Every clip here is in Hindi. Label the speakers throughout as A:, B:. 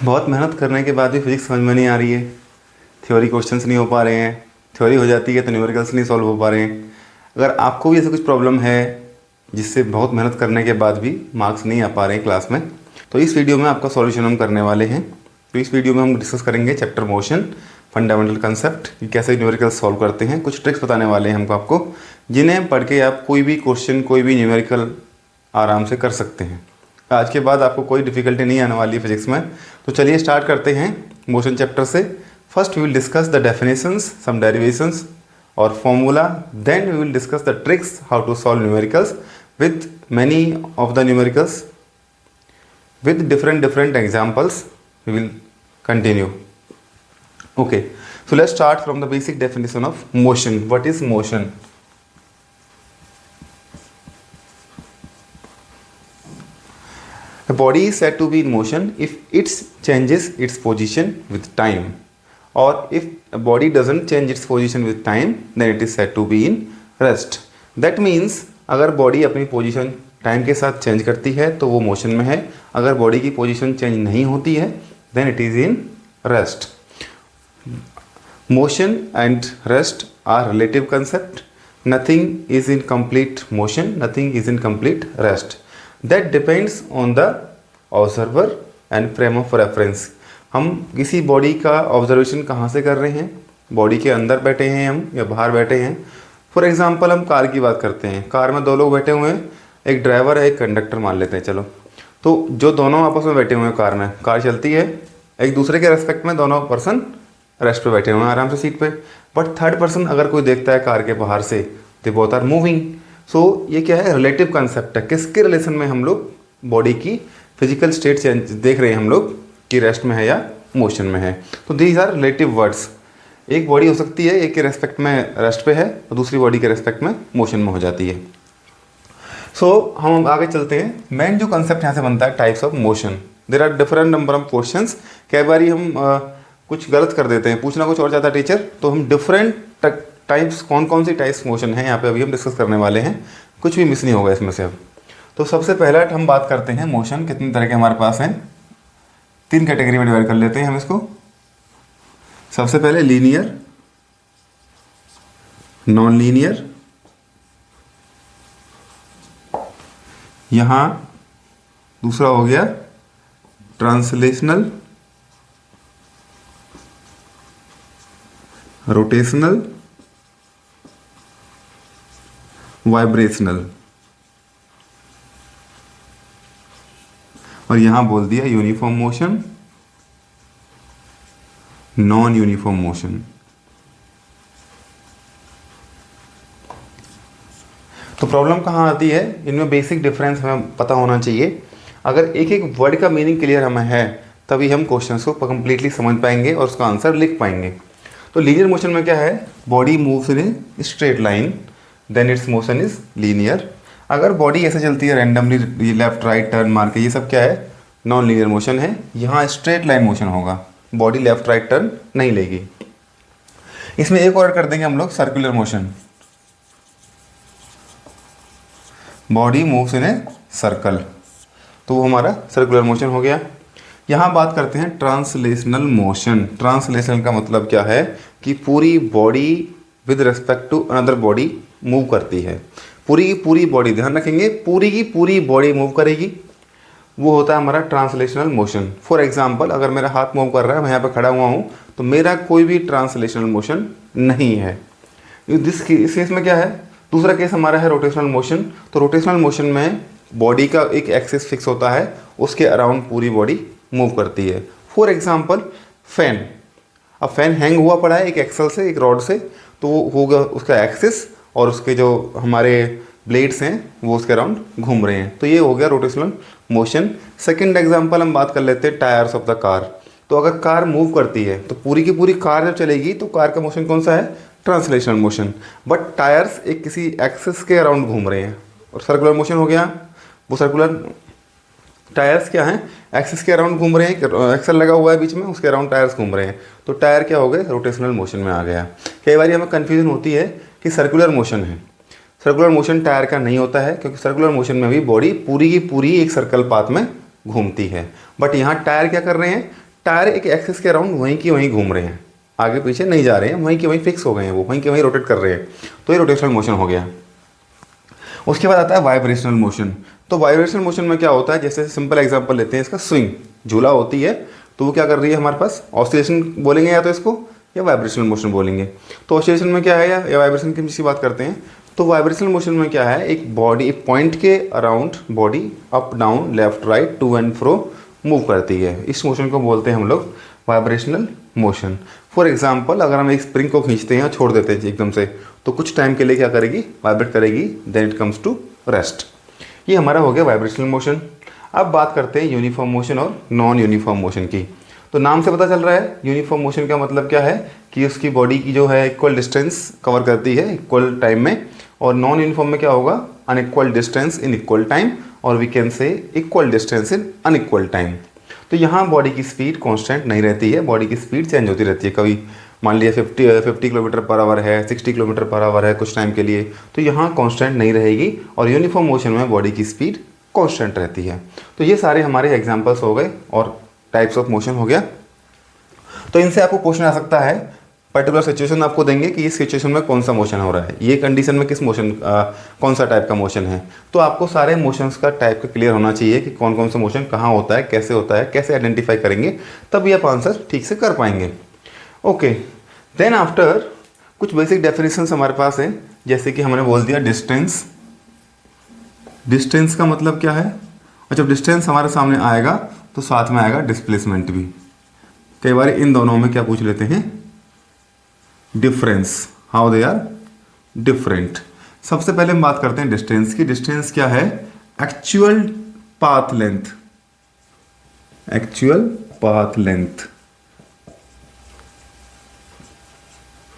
A: बहुत मेहनत करने के बाद भी फिजिक्स समझ में नहीं आ रही है। थ्योरी क्वेश्चंस नहीं हो पा रहे हैं, थ्योरी हो जाती है तो न्यूमेरिकल्स नहीं सॉल्व हो पा रहे हैं। अगर आपको भी ऐसा कुछ प्रॉब्लम है जिससे बहुत मेहनत करने के बाद भी मार्क्स नहीं आ पा रहे हैं क्लास में, तो इस वीडियो में आपका सॉल्यूशन हम करने वाले हैं। तो इस वीडियो में हम डिस्कस करेंगे चैप्टर मोशन, फंडामेंटल कंसेप्ट कि कैसे न्यूमेरिकल्स सॉल्व करते हैं। कुछ ट्रिक्स बताने वाले हैं हमको आपको, जिन्हें पढ़ के आप कोई भी क्वेश्चन, कोई भी न्यूमेरिकल आराम से कर सकते हैं। आज के बाद आपको कोई डिफिकल्टी नहीं आने वाली है फिजिक्स में। तो चलिए स्टार्ट करते हैं मोशन चैप्टर से। First we will discuss the definitions, some derivations और formula, then we will discuss the tricks how to solve numericals with many of the numericals with different examples. We will continue. Okay, so let's start from the basic definition of motion. What is motion? A body is said to be in motion if it changes its position with time, or if a body doesn't change its position with time, then it is said to be in rest. That means अगर बॉडी अपनी पोजीशन टाइम के साथ चेंज करती है तो वो मोशन में है। अगर बॉडी की पोजीशन चेंज नहीं होती है then it is in rest. Motion and rest are relative concept. Nothing is in complete motion, nothing is in complete rest. That depends on the observer and frame of reference. हम किसी बॉडी का ऑब्जर्वेशन कहाँ से कर रहे हैं? बॉडी के अंदर बैठे हैं हम या बाहर बैठे हैं? फॉर एग्जाम्पल हम कार की बात करते हैं। कार में दो लोग बैठे हुए हैं, एक ड्राइवर है एक कंडक्टर मान लेते हैं। चलो, तो जो दोनों आपस में बैठे हुए हैं कार में, कार चलती है, एक दूसरे के रेस्पेक्ट में दोनों पर्सन रेस्ट पे बैठे हुए हैं आराम से सीट पे। बट थर्ड पर्सन अगर कोई देखता है कार के बाहर से, दे बोथ आर मूविंग। सो ये क्या है? रिलेटिव कंसेप्ट है। किसके रिलेशन में हम लोग बॉडी की फिजिकल स्टेट चेंज देख रहे हैं हम लोग कि रेस्ट में है या मोशन में है। तो दीज आर रिलेटिव वर्ड्स। एक बॉडी हो सकती है एक के रेस्पेक्ट में रेस्ट पे है और दूसरी बॉडी के रेस्पेक्ट में मोशन में हो जाती है। सो हम आगे चलते हैं। मेन जो कंसेप्ट यहाँ से बनता है types of motion. There are different number of questions. कई बार हम कुछ गलत कर देते हैं, पूछना कुछ और ज़्यादा टीचर, तो हम डिफरेंट टाइप्स, कौन कौन सी टाइप्स मोशन है यहाँ पे अभी हम डिस्कस करने वाले हैं। कुछ भी मिस नहीं होगा इसमें से अब। तो सबसे पहला हम बात करते हैं मोशन कितने तरह के हमारे पास हैं। 3 कैटेगरी में डिवाइड कर लेते हैं हम इसको। सबसे पहले लीनियर, नॉन लीनियर, यहां दूसरा हो गया ट्रांसलेशनल, रोटेशनल, वाइब्रेशनल, और यहां बोल दिया uniform motion, non uniform motion. तो प्रॉब्लम कहाँ आती है? इनमें बेसिक डिफरेंस हमें पता होना चाहिए। अगर एक एक वर्ड का मीनिंग क्लियर हमें है तभी हम क्वेश्चंस को कंप्लीटली समझ पाएंगे और उसका आंसर लिख पाएंगे। तो लीनियर मोशन में क्या है? Body moves in a straight line, then its motion is linear. अगर बॉडी ऐसे चलती है रैंडमली, लेफ्ट राइट टर्न मार के, ये सब क्या है? नॉन लीनियर मोशन है। यहाँ स्ट्रेट लाइन मोशन होगा, बॉडी लेफ्ट राइट टर्न नहीं लेगी। इसमें एक और कर देंगे हम लोग circular motion. Body moves in a circle, तो वो हमारा सर्कुलर मोशन हो गया। यहाँ बात करते हैं ट्रांसलेशनल मोशन। ट्रांसलेशनल का मतलब क्या है? कि पूरी body with respect to another body move करती है। पूरी की पूरी बॉडी, ध्यान रखेंगे, पूरी की पूरी बॉडी मूव करेगी, वो होता है हमारा ट्रांसलेशनल मोशन। फॉर एग्जाम्पल अगर मेरा हाथ मूव कर रहा है, मैं यहाँ पे खड़ा हुआ हूँ, तो मेरा कोई भी ट्रांसलेशनल मोशन नहीं है। इस केस में क्या है? दूसरा केस हमारा है रोटेशनल मोशन। तो रोटेशनल मोशन में बॉडी का एक एक्सिस फिक्स होता है, उसके अराउंड पूरी बॉडी मूव करती है। For example fan. अब फैन हैंग हुआ पड़ा है एक एक्सल से, एक रॉड से, तो वो होगा उसका एक्सिस और उसके जो हमारे ब्लेड्स हैं वो उसके अराउंड घूम रहे हैं। तो ये हो गया रोटेशनल मोशन। सेकंड एग्जांपल हम बात कर लेते हैं टायर्स ऑफ द कार। तो अगर कार मूव करती है तो पूरी की पूरी कार जब चलेगी तो कार का मोशन कौन सा है? Translational motion. बट टायर्स एक किसी एक्सिस के अराउंड घूम रहे हैं और सर्कुलर मोशन हो गया। वो सर्कुलर टायर्स क्या हैं? एक्सिस के अराउंड घूम रहे हैं, एक्सल लगा हुआ है बीच में, उसके अराउंड टायर्स घूम रहे हैं। तो टायर क्या हो गए? रोटेशनल मोशन में आ गया। कई बार हमें कन्फ्यूजन होती है कि सर्कुलर मोशन है। सर्कुलर मोशन टायर का नहीं होता है, क्योंकि सर्कुलर मोशन में भी बॉडी पूरी की पूरी एक सर्कल पाथ में घूमती है। बट यहाँ टायर क्या कर रहे हैं? टायर एक एक्सिस के अराउंड वहीं की वहीं घूम रहे हैं, आगे पीछे नहीं जा रहे हैं, वहीं के वहीं फिक्स हो गए हैं, वो वहीं के वहीं रोटेट कर रहे हैं, तो ये रोटेशनल मोशन हो गया। उसके बाद आता है वाइब्रेशनल मोशन। तो वाइब्रेशनल मोशन में क्या होता है, जैसे सिंपल एग्जांपल लेते हैं इसका, स्विंग झूला होती है, तो वो क्या कर रही है हमारे पास, ऑसिलेशन बोलेंगे या तो इसको, या वाइब्रेशनल मोशन बोलेंगे। तो ऑसिलेशन में क्या है या वाइब्रेशन की जिसकी बात करते हैं, तो वाइब्रेशनल मोशन में क्या है, एक बॉडी एक पॉइंट के around body up down left right to and fro move करती है, इस मोशन को बोलते हैं हम लोग वाइब्रेशनल मोशन। फॉर एग्जाम्पल अगर हम एक स्प्रिंग को खींचते हैं और छोड़ देते हैं एकदम से, तो कुछ टाइम के लिए क्या करेगी, वाइब्रेट करेगी, then it comes to rest. ये हमारा हो गया वाइब्रेशनल मोशन। अब बात करते हैं यूनिफॉर्म मोशन और नॉन यूनिफॉर्म मोशन की। तो नाम से पता चल रहा है यूनिफॉर्म मोशन का मतलब क्या है कि उसकी बॉडी की जो है इक्वल डिस्टेंस कवर करती है इक्वल टाइम में, और नॉन यूनिफॉर्म में क्या होगा, unequal distance in equal time, और we can say equal distance in unequal time. तो यहाँ बॉडी की स्पीड कांस्टेंट नहीं रहती है, बॉडी की स्पीड चेंज होती रहती है। कभी मान लिया 50 किलोमीटर पर आवर है, 60 किलोमीटर पर आवर है कुछ टाइम के लिए, तो यहाँ कांस्टेंट नहीं रहेगी, और यूनिफॉर्म मोशन में बॉडी की स्पीड कांस्टेंट रहती है। तो ये सारे हमारे एग्जांपल्स हो गए और टाइप्स ऑफ मोशन हो गया। तो इनसे आपको क्वेश्चन आ सकता है, पर्टिकुलर सिचुएशन आपको देंगे कि इस सिचुएशन में कौन सा मोशन हो रहा है, ये कंडीशन में किस मोशन कौन सा टाइप का मोशन है। तो आपको सारे मोशंस का टाइप का क्लियर होना चाहिए कि कौन कौन सा मोशन कहाँ होता है, कैसे आइडेंटिफाई करेंगे, तभी आप आंसर ठीक से कर पाएंगे। ओके, देन आफ्टर कुछ बेसिक डेफिनेशंस हमारे पास हैं, जैसे कि हमने बोल दिया डिस्टेंस। डिस्टेंस का मतलब क्या है, और जब डिस्टेंस हमारे सामने आएगा तो साथ में आएगा डिस्प्लेसमेंट भी। कई बार इन दोनों में क्या पूछ लेते हैं, difference, how they are different. सबसे पहले हम बात करते हैं डिस्टेंस की। डिस्टेंस क्या है, actual path length, actual path length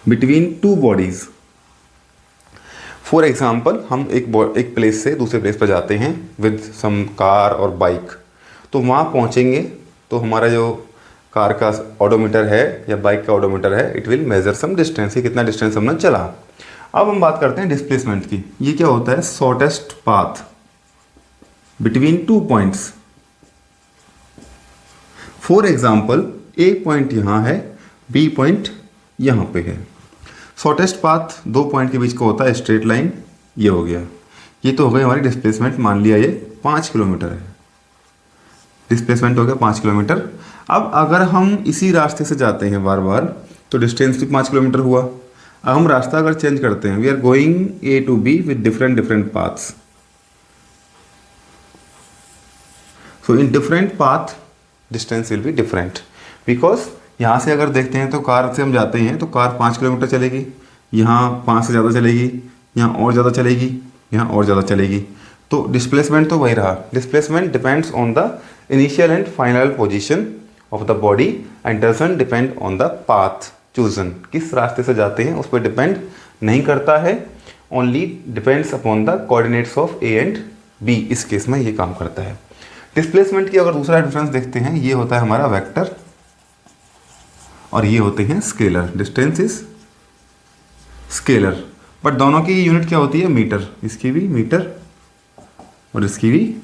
A: between two bodies. For example हम एक प्लेस से दूसरे प्लेस पर जाते हैं विद सम कार और बाइक, तो वहाँ पहुँचेंगे तो हमारा जो कार का ऑडोमीटर है या बाइक का ऑडोमीटर है, it will measure some distance, कि कितना डिस्टेंस हमने चला। अब हम बात करते हैं डिस्प्लेसमेंट की। ये क्या होता है, shortest path between two points. For example A point यहाँ है, बी पॉइंट यहाँ पे है। शॉर्टेस्ट पाथ दो पॉइंट के बीच का होता है स्ट्रेट लाइन, ये हो गया। ये तो हो गई हमारी डिस्प्लेसमेंट, मान लिया ये 5 किलोमीटर है, डिस्प्लेसमेंट हो गया 5 किलोमीटर। अब अगर हम इसी रास्ते से जाते हैं बार बार, तो डिस्टेंस भी 5 किलोमीटर हुआ। अब हम रास्ता अगर चेंज करते हैं, we are going A to B with different paths, so in different path distance will be different. Because यहाँ से अगर देखते हैं तो कार से हम जाते हैं तो कार 5 किलोमीटर चलेगी, यहाँ 5 से ज़्यादा चलेगी, यहाँ और ज़्यादा चलेगी, यहाँ और ज़्यादा चलेगी, तो डिस्प्लेसमेंट तो वही रहा। Displacement depends on the initial and final position of the body and doesn't depend on the path chosen. किस रास्ते से जाते हैं उस पर डिपेंड नहीं करता है, only depends upon the coordinates of A and B. इस केस में ये काम करता है। डिस्प्लेसमेंट की अगर दूसरा डिफरेंस देखते हैं, ये होता है हमारा वेक्टर और ये होते हैं scalar. Distance is scalar, but दोनों की यूनिट क्या होती है, मीटर। इसकी भी मीटर और इसकी भी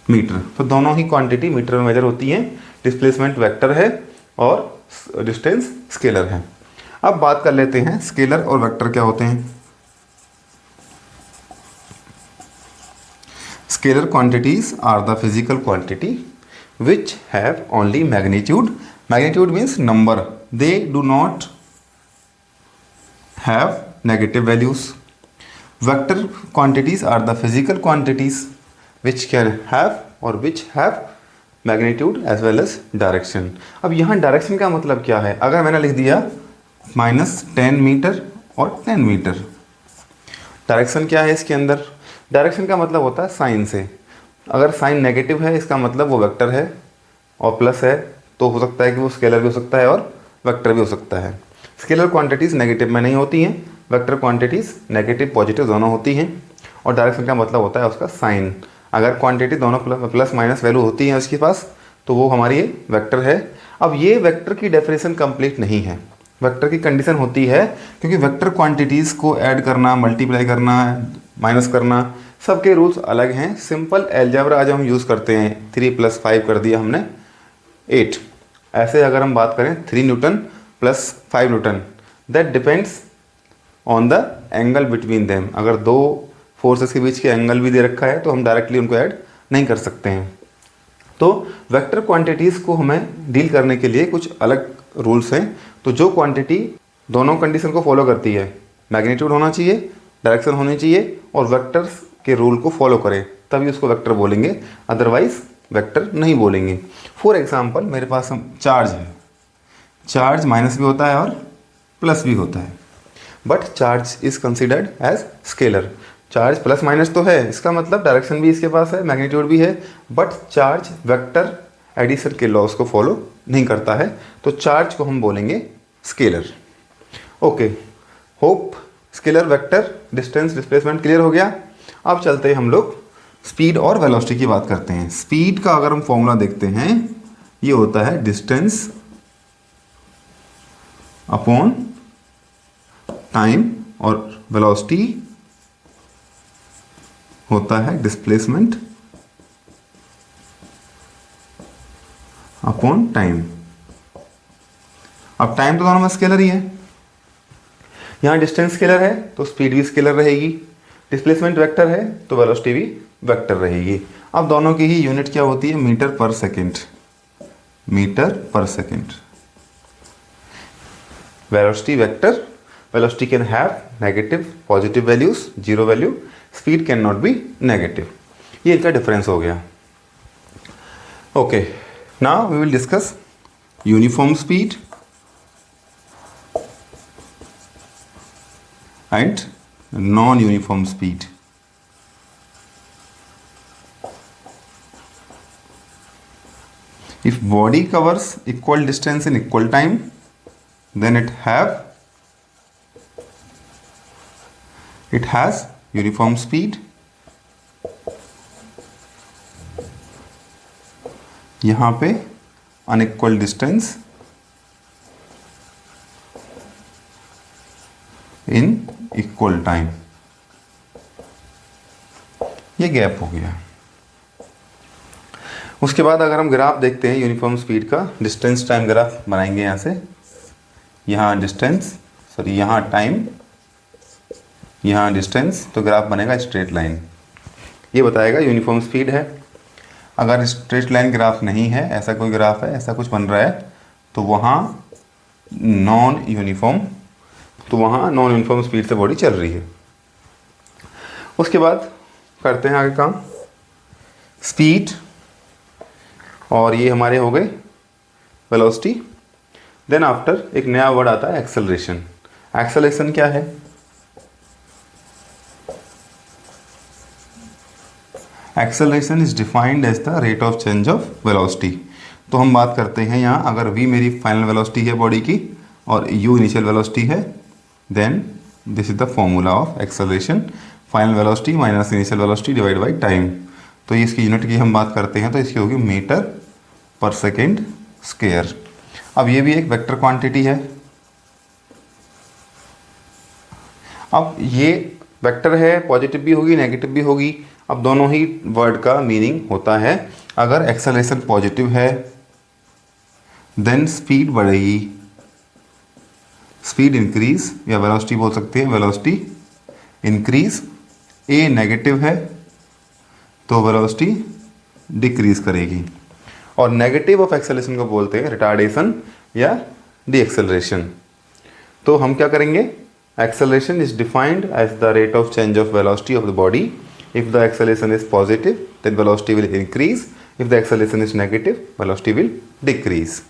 A: मीटर, तो दोनों ही क्वांटिटी मीटर में मेजर होती हैं। डिस्प्लेसमेंट वेक्टर है और डिस्टेंस स्केलर है। अब बात कर लेते हैं स्केलर और वेक्टर क्या होते हैं। Scalar quantities are the physical quantity which have only magnitude. Magnitude means number. They do not have negative values. Vector quantities are the physical quantities which can have or which have magnitude as well as direction. अब यहाँ डायरेक्शन का मतलब क्या है, अगर मैंने लिख दिया -10 मीटर और 10 मीटर, डायरेक्शन क्या है इसके अंदर, डायरेक्शन का मतलब होता है साइन से। अगर साइन नेगेटिव है इसका मतलब वो वेक्टर है, और प्लस है तो हो सकता है कि वो स्केलर भी हो सकता है और वेक्टर भी हो सकता है। स्केलर क्वांटिटीज़ नेगेटिव में नहीं होती हैं, वेक्टर क्वांटिटीज़ नेगेटिव पॉजिटिव दोनों होती हैं, और डायरेक्शन का मतलब होता है उसका साइन। अगर क्वांटिटी दोनों प्लस माइनस वैल्यू होती है उसके पास, तो वो हमारी ये वेक्टर है। अब ये वेक्टर की डेफिनेशन कंप्लीट नहीं है, वेक्टर की कंडीशन होती है, क्योंकि वेक्टर क्वांटिटीज़ को ऐड करना, मल्टीप्लाई करना, माइनस करना, सबके रूल्स अलग हैं। सिंपल एल्जेब्रा आज हम यूज़ करते हैं, 3 + 5 कर दिया हमने, 8। ऐसे अगर हम बात करें 3 Newton plus 5 Newton, that depends on the angle between them. अगर दो फोर्सेस के बीच के एंगल भी दे रखा है तो हम डायरेक्टली उनको ऐड नहीं कर सकते हैं। तो वेक्टर क्वांटिटीज़ को हमें डील करने के लिए कुछ अलग रूल्स हैं। तो जो क्वांटिटी दोनों कंडीशन को फॉलो करती है, मैग्नीट्यूड होना चाहिए, डायरेक्शन होनी चाहिए और वेक्टर्स के रूल को फॉलो करे, तभी उसको वेक्टर बोलेंगे, अदरवाइज वेक्टर नहीं बोलेंगे। फॉर एग्जांपल मेरे पास चार्ज है, चार्ज माइनस भी होता है और प्लस भी होता है, but charge is considered as scalar. Charge plus minus तो है, इसका मतलब डायरेक्शन भी इसके पास है, मैग्नीट्यूड भी है, बट चार्ज वेक्टर एडिशन के लॉस को फॉलो नहीं करता है, तो चार्ज को हम बोलेंगे scalar. Okay, hope scalar, vector, distance, displacement clear हो गया। अब चलते हैं हम लोग स्पीड और वेलोसिटी की बात करते हैं। स्पीड का अगर हम फॉर्मूला देखते हैं, ये होता है डिस्टेंस अपॉन टाइम और वेलोसिटी होता है डिस्प्लेसमेंट अपॉन टाइम। अब टाइम तो दोनों में स्केलर ही है, यहां डिस्टेंस स्केलर है तो स्पीड भी स्केलर रहेगी, डिस्प्लेसमेंट वेक्टर है तो वेलोसिटी भी वेक्टर रहेगी। अब दोनों की ही यूनिट क्या होती है, metre per second, metre per second. Velocity vector, velocity can have negative positive values, zero value, speed can not be negative. ये इनका डिफरेंस हो गया। Okay, now we will discuss uniform speed and non-uniform speed. If body covers equal distance in equal time, then it has uniform speed. यहाँ पे unequal distance in equal time, ये गैप हो गया। उसके बाद अगर हम ग्राफ देखते हैं यूनिफॉर्म स्पीड का, डिस्टेंस टाइम ग्राफ बनाएंगे यहाँ से, यहाँ डिस्टेंस, सॉरी यहाँ टाइम, यहाँ डिस्टेंस, तो ग्राफ बनेगा स्ट्रेट लाइन। ये बताएगा यूनिफॉर्म स्पीड है। अगर स्ट्रेट लाइन ग्राफ नहीं है, ऐसा कोई ग्राफ है, ऐसा कुछ बन रहा है, तो वहाँ नॉन यूनिफॉर्म स्पीड से बॉडी चल रही है। उसके बाद करते हैं आगे काम, स्पीड, और ये हमारे हो गए वेलोसिटी। देन आफ्टर एक नया वर्ड आता है एक्सेलरेशन। एक्सेलरेशन क्या है? Acceleration is defined as the rate of change of velocity. तो हम बात करते हैं यहाँ, अगर v मेरी फाइनल वेलोसिटी है बॉडी की और u इनिशियल वेलोसिटी है, then this is the formula of acceleration, final velocity minus initial velocity divide by time. तो इसकी यूनिट की हम बात करते हैं तो इसकी होगी मीटर पर सेकेंड स्क्वायर। अब ये भी एक वेक्टर क्वांटिटी है। अब ये वेक्टर है, पॉजिटिव भी होगी नेगेटिव भी होगी। अब दोनों ही वर्ड का मीनिंग होता है, अगर एक्सेलरेशन पॉजिटिव है देन स्पीड बढ़ेगी, स्पीड इंक्रीज, या वेलोसिटी बोल सकते हैं, वेलोसिटी इंक्रीज। ए नेगेटिव है तो वेलोसिटी डिक्रीज करेगी। और नेगेटिव ऑफ एक्सेलरेशन को बोलते हैं रिटार्डेशन या डी एक्सेलरेशन। तो हम क्या करेंगे, acceleration is defined as the rate of change of velocity of the body. If the acceleration is positive then velocity will increase, if the acceleration is negative velocity will decrease.